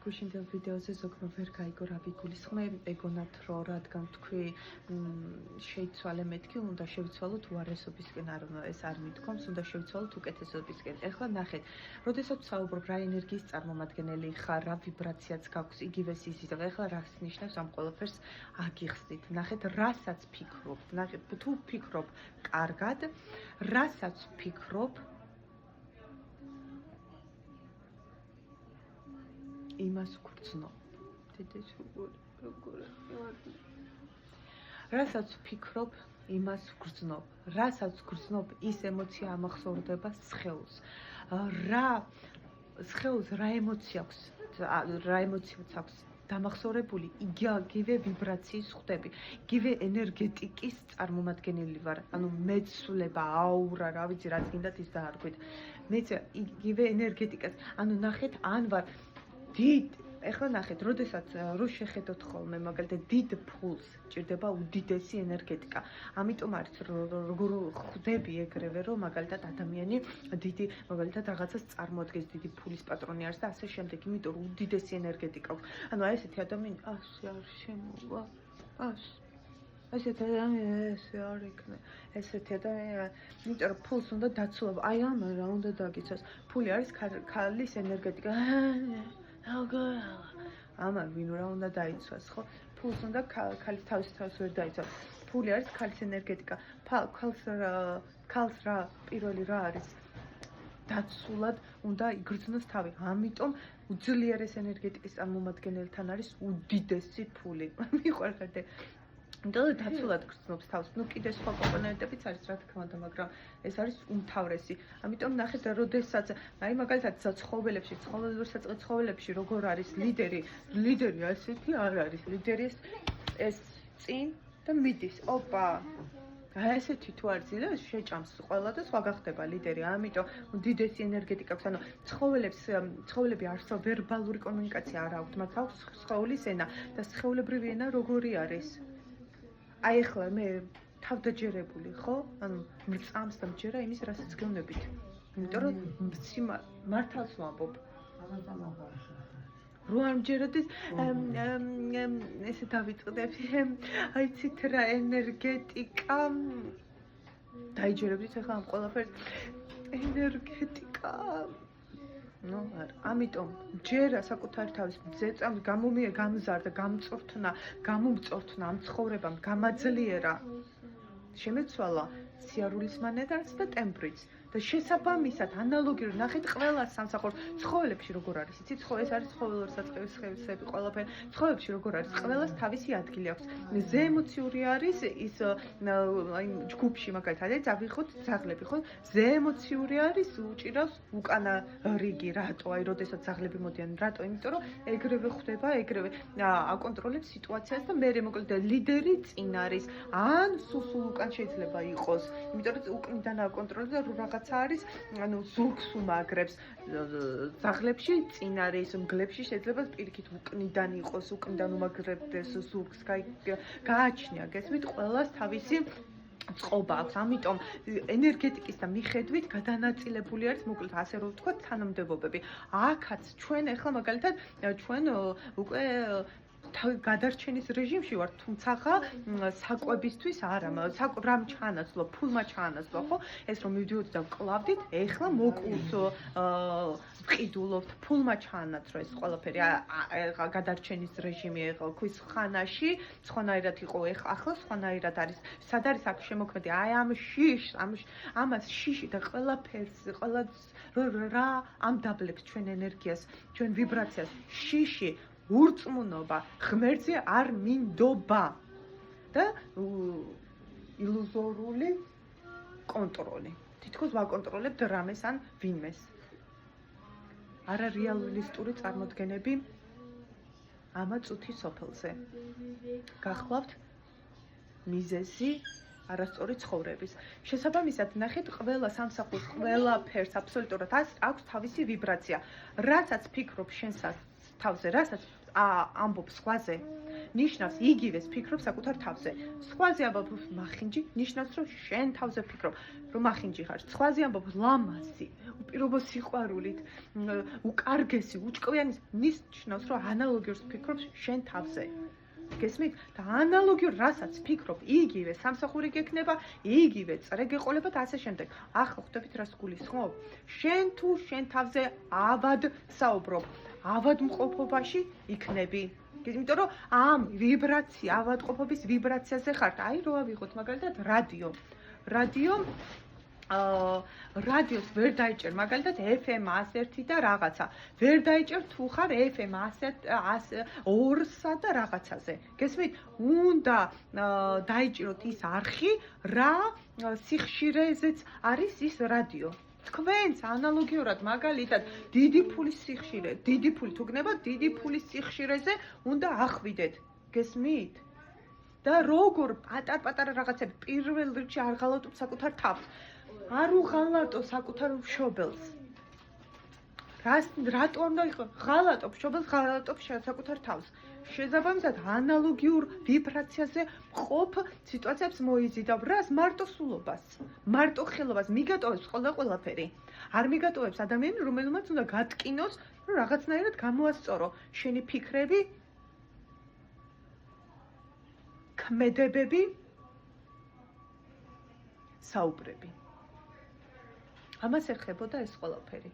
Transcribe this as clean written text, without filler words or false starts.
გუშინდელ ვიდეოზე ზოგმა ვერ გაიგო რა ვიგულისხმე, ეგონათ რომ რადგან თქვი შეიცვალე მეთქი, უნდა შევიცვალოთ უარესობისკენ, ეს არ მიდგომს, უნდა შევიცვალოთ უკეთესობისკენ. ეხლა ნახეთ, როდესაც ვსაუბრობ რა ენერგიის წარმომადგენელი ხარ, რა ვიბრაციაც გაქვს, იგივე სიზიდე. ეხლა რას ნიშნავს ამ ყველაფერს აგიხსნით. ნახეთ, რასაც ფიქრობ, ნახეთ, თუ ფიქრობ კარგად, რასაც ფიქრობ, იმას ვგრძნობ. რასაც ვფიქრობ, იმას ვგრძნობ. რასაც ვგრძნობ, ის ემოცია ამახსოვრდება სხეულს. სხეულს რა ემოციაც აქვს დამახსოვრებული, იგივე ვიბრაციის ხვდები, იგივე ენერგეტიკის წარმომადგენელი ვარ. ანუ მეცვლება, აურა, რა ვიცი, რაც გინდათ ის დაარქვით. მეც იგივე ენერგეტიკას. ანუ ნახეთ, ან ვარ ეხლა ნახეთ, როდესაც რო შეხედოთ ხოლმე, მაგალითად, დიდ ფულს ჭირდება უდიდესი ენერგეტიკა. ამიტომ არის როგორ ხვდები ეგრევე, რომ მაგალითად ადამიანი დიდი, მაგალითად, რაღაცას წარმოადგენს, დიდი ფულის პატრონი არის და ასე შემდეგ, იმიტომ რომ უდიდესი ენერგეტიკა აქვს. ანუ აი ესეთი ადამიანი ასე არ შემოვა. ესეთი ადამიანი ესე არ იქნება. ესეთი ადამიანი, იმიტომ რომ ფულს უნდა დაცულობა. აი ამან რა უნდა დაგიცოს. ფული არის ქალის ენერგეტიკა. ამან ვინ რა უნდა დაიცვას, ხო? ფულს უნდა ქალის თავს ვერ დაიცვას. ფული არის ქალის ენერგეტიკა. ქალს რა პირველი რა არის? დაცულად უნდა იგრძნოს თავი. ამიტომ უძლიერეს ენერგეტიკის წარმომადგენელთან არის უდიდესი ფული. მიყვარხეთე. იმიტომ დაცულად გრძნობს თავს. ნუ კიდე სხვა კომპონენტებიც არის, რა თქმა უნდა, მაგრამ ეს არის უმთავრესი. ამიტომ ნახეთ, როდესაც აი მაგალითად ცხოველებში, ცხოველებში როგორ არის ლიდერი ასეთი არ არის. ლიდერი ეს წინ და მიდის. ოპა. აი ესეთი თუ არ ძლევს, შეჭამს ყველა და სხვა გახდება ლიდერი. ამიტომ უდიდესი ენერგეტიკა აქვს. ანუ ცხოველები არსო ვერბალური კომუნიკაცია არ აქვთ, მათ აქვს სხეულის ენა და სხეულებრივი ენა როგორი არის? აი ახლა მე თავდაჯერებული, ხო? ანუ მრწამს და მჯერა იმის, რასაც გეუბნებით. იმიტომ რომ მართალს ვამბობ. რო არ მჯეროდეს, ესე დავიწყდები. აიცით რა ენერგეტიკა. დაიჯერებდით ახლა ამ ყველაფერს. ენერგეტიკა. ნუ არ. ამიტომ ჯერა საკუთარი თავის ზეწამს გამზარდა, გამომწორთნა ამ ცხოვრებამ, გამაძლიერა. შემეცვალა სიარულის მანერაც და ტემბრიც. და შესაბამისად ანალოგიურად ნახეთ ყველა სამსახურს ცხოველებში როგორ არის იცით ეს არის ცხოველური საწყების სხევსები ყველაფერი ცხოველებში როგორ არის ყველას თავისი ადგილი აქვს ზეემოციური არის ის აი ჯგუფში მაგალითად წავიხოთ ძაღლები ხო ზეემოციური არის უჭირავს უკანა რიგი რატო აი როდესაც ძაღლები მოდიან რატო იმიტომ რომ ეგრევე ხვდება ეგრევე აკონტროლებს სიტუაციას და მე მოკლედ ლიდერი წინ არის ან სულ უკან შეიძლება იყოს იმიტომ რომ უკნიდან აკონტროლებს და რაღაც არის, ანუ ზურგს უმაგრებს ძაღლებში წინ არის, მგლებში შეიძლება პირიქით უკნიდან იყოს, უკნიდან უმაგრებდეს ზურგს, გააჩნია, გესმით, ყველას თავისი წყობა აქვს. ამიტომ ენერგეტიკის და მიხედვით გადანაწილებული არის, მოკლედ ასე რომ ვთქვათ, თანამდებობები. აქაც ჩვენ ახლა მაგალითად ჩვენ უკვე გადარჩენის რეჟიმში ვართ, თუმცა საკვებისთვის არა, რამ ჩაანაცვლა, ფულმა ჩაანაცვლა, ხო? ეს რომ მივდიოთ და ვკლავდით, ეხლა მოკულს ვყიდულობთ, ფულმა ჩაანაცვლა ეს ყველაფერი, გადარჩენის რეჟიმი ეხლა ქვის ხანაში, სხვანაირად იყო, ახლა სხვანაირად არის. სად არის აქ შემოქმედი? აი ამ ამას შიში და ყველაფერს, რა ამ დაბლებს ჩვენ ენერგიას, ჩვენ ვიბრაციას, შიში ურწმუნობა ღმერთზე არ მინდობა და ილუზორული კონტროლი. თითქოს ვაკონტროლებთ რამეს ან ვინმეს. არარეალისტური წარმოდგენები ამა წუთის სოფელზე. გახლავთ მიზეზი არასწორი ცხოვრების. შესაბამისად, ნახეთ, ყველა სამსახურს, ყველაფერს აბსოლუტურად აქვს თავისი ვიბრაცია. რასაც ფიქრობ შენსაც თავზე, რასაც ამბობ სხვაზე, ნიშნავს იგივეს ფიქრობ საკუთარ თავზე. სხვაზე ამბობ მახინჯი, ნიშნავს რომ შენ თავზე ფიქრობ, რომ მახინჯი ხარ. სხვაზე ამბობ ლამაზი, უპირობო სიყვარულით, უკარგესი, უჭკვიანის ნიშნავს, რომ ანალოგიურს ფიქრობს შენ თავზე. გესმით? და ანალოგიურ რასაც ფიქრობ, იგივე სამსახური გექნება, იგივე წრე გეყოლებათ, ასე შემდეგ. ახლა ხვდებით რას გულისხმობ? შენ თუ შენ თავზე ავად საუბრობ, ავადმყოფობაში იქნები. იმიტომ რომ ამ ვიბრაცია, ავადმყოფობის ვიბრაციაზე ხართ. აი რო ავიღოთ მაგალითად რადიო. რადიოს ვერ დაიჭერ მაგალითად FM 101 და რაღაცა. ვერ დაიჭერ თუ ხარ FM 102-სა და რაღაცაზე. გესმით? უნდა დაიჭიროთ ის არხი, რა სიხშირეზეც არის ის რადიო. თქვენს ანალოგიურად მაგალითად დიდი ფულის სიხშირე, დიდი ფული თუ გნებოთ, დიდი ფულის სიხშირეზე უნდა ახვიდეთ. გესმით? და როგორ პატარ-პატარა რაღაცები პირველ რიგში არ ღალატობ საკუთარ თავს. არ უღალატო საკუთარ მშობელს. რატო უნდა იყოს? ღალატობ მშობელს, ღალატობ საკუთარ თავს. შესაბამისად ანალოგიურ ვიბრაციაზე მყოფ სიტუაციებს მოიზიდავ. რას? მარტოსულობას, მარტოხელობას მიგატოვებს ყველაფერი. არ მიგატოვებს ადამიანი, რომელმაც უნდა გატკინოს, რომ რაღაცნაირად გამოასწორო შენი ფიქრები, ქმედებები, საუბრები. ამას ეხებოდა ეს ყველაფერი.